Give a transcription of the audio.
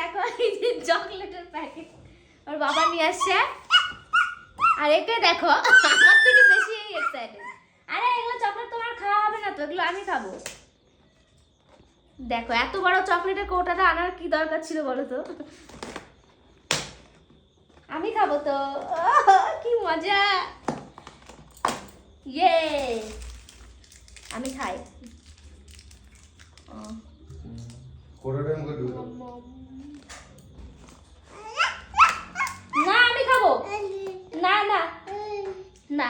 দেখো এই যে চকলেটের প্যাকেট ওর বাবা নিয়ে আসছে। আর একে দেখো আমার থেকে বেশি এক্সাইটেড। আরে এগুলো চকলেট তোমার খাওয়া হবে না তো, এগুলো আমি খাবো। দেখো এত বড় চকলেটের কৌটাটা আনার কি দরকার ছিল বলো তো? আমি খাবো তো। কি মজা, ইয়ে আমি খাই। না আমি খাবো, না না না